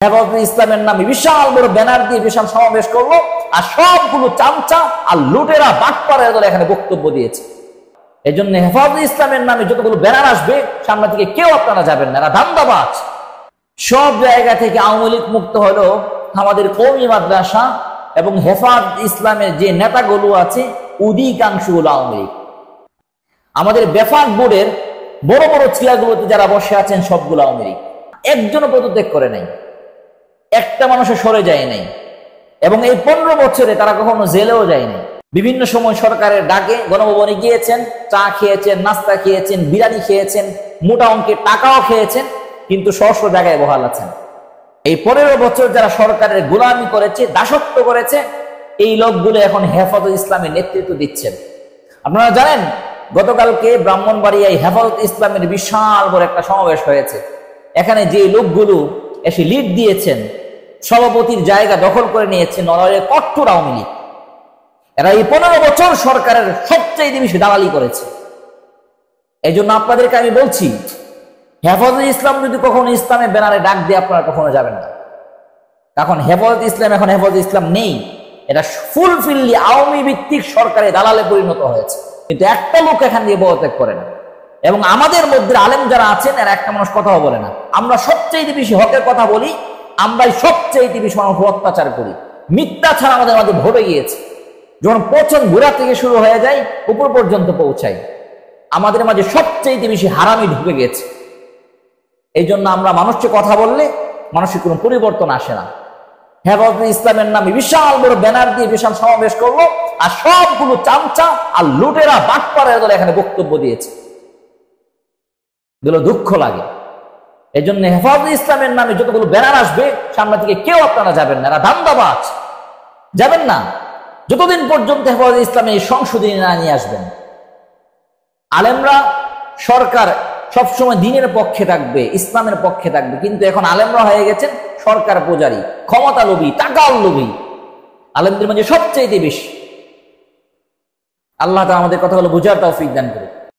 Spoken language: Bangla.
হেফাজতে ইসলামের নামে বিশাল বড় ব্যানার দিয়ে বিশাল সমাবেশ করলো, আর সবগুলো চামচা আর লুটেরা বাটপাড়ার দল এখানে বক্তব্য দিয়েছে। এই জন্য হেফাজতে ইসলামের নামে যতগুলো ব্যানার আসবে সামনে থেকে কেউ আপনারা যাবেন না, এরা ধান্দাবাজ। সব জায়গা থেকে আওয়ামী লীগ মুক্ত হলো আমাদের কওমি মাদ্রাসা এবং হেফাজত ইসলামের যে নেতাগুলো আছে অধিকাংশগুলো আওয়ামী লীগ। আমাদের বেফাক বোর্ডের বড় বড় চেয়ারগুলোতে যারা বসে আছেন সবগুলো আওয়ামী লীগ। একজনও পদত্যাগ করে নাই, একটা মানুষের সরে যায় নাই, এবং এই 15 বছরে তারা কখনো জেলেও যায়নি। বিভিন্ন সময় সরকারের ডাকে গণভবনে গিয়েছেন, চা খেয়েছেন, নাস্তা খেয়েছেন, বিরিয়ানি খেয়েছেন, মোটা অঙ্কের টাকাও খেয়েছেন, কিন্তু স্ব জায়গায় বহাল আছেন। এই 15 বছর যারা সরকারের গোলামি করেছে, দাসত্ব করেছে, এই লোকগুলো এখন হেফাজত ইসলামের নেতৃত্ব দিচ্ছেন। আপনারা জানেন গতকালকে ব্রাহ্মণবাড়িয়ায় হেফাজত ইসলামের বিশাল বড় একটা সমাবেশ হয়েছে। এখানে যে লোকগুলো এসে লিড দিয়েছেন, সভাপতির জায়গা দখল করে নিয়েছেন নরওয়ের কঠোর আওয়ামী লীগ। এরা এই 15 বছর সরকারের সবচেয়ে বেশি দালালি করেছে। এই জন্য আপনাদেরকে আমি বলছি, হেফাজত ইসলাম যদি কখনো ইসলামের ব্যানারে ডাক দিয়ে আপনারা কখনো যাবেন না। এখন হেফাজত ইসলাম এখন হেফাজত ইসলাম নেই, এটা ফুলফিল্লি আওয়ামী ভিত্তিক সরকারের দালালে পরিণত হয়েছে। কিন্তু একটা লোক এখান দিয়ে পদত্যাগ করে না, এবং আমাদের মধ্যে আলেম যারা আছেন এরা একটা মানুষ কথাও বলে না। আমরা সবচেয়ে বেশি হকের কথা বলি, আমরাই সবচেয়ে বেশি মানুষ অত্যাচার করি। মিথ্যা ছাড়া আমাদের মাঝে ভরে গিয়েছে, যখন পচন গোড়া থেকে শুরু হয়ে যায় উপর পর্যন্ত পৌঁছায়। আমাদের মাঝে সবচেয়ে বেশি হারামি ঢুকে গেছে। এই জন্য আমরা মানুষকে কথা বললে মানুষের কোনো পরিবর্তন আসে না। হেফাজতে ইসলামের নামে বিশাল বড় ব্যানার দিয়ে বিশাল সমাবেশ করলো, আর সবগুলো চামচা আর লুটেরা বাটপাড়ার দল এখানে বক্তব্য দিয়েছে। এগুলো দুঃখ লাগে। এই জন্য হেফাজতে ইসলামের নামে যতগুলো ব্যানার আসবে সামনে থেকে কেউ আপনারা যাবেন না, এরা ধান্দাবাজ, যাবেন না যতদিন পর্যন্ত হেফাজতে ইসলামে এই সংশোধনী না নিয়ে আসবেন। আলেমরা, সরকার সবসময় দিনের পক্ষে থাকবে, ইসলামের পক্ষে থাকবে, কিন্তু এখন আলেমরা হয়ে গেছেন সরকার পূজারী, ক্ষমতা লোভী, টাকার লোভী। আলেমদের মাঝে সবচেয়ে বেশি। আল্লাহ তাআলা আমাদের কথাগুলো বুঝার তৌফিক দান করুন।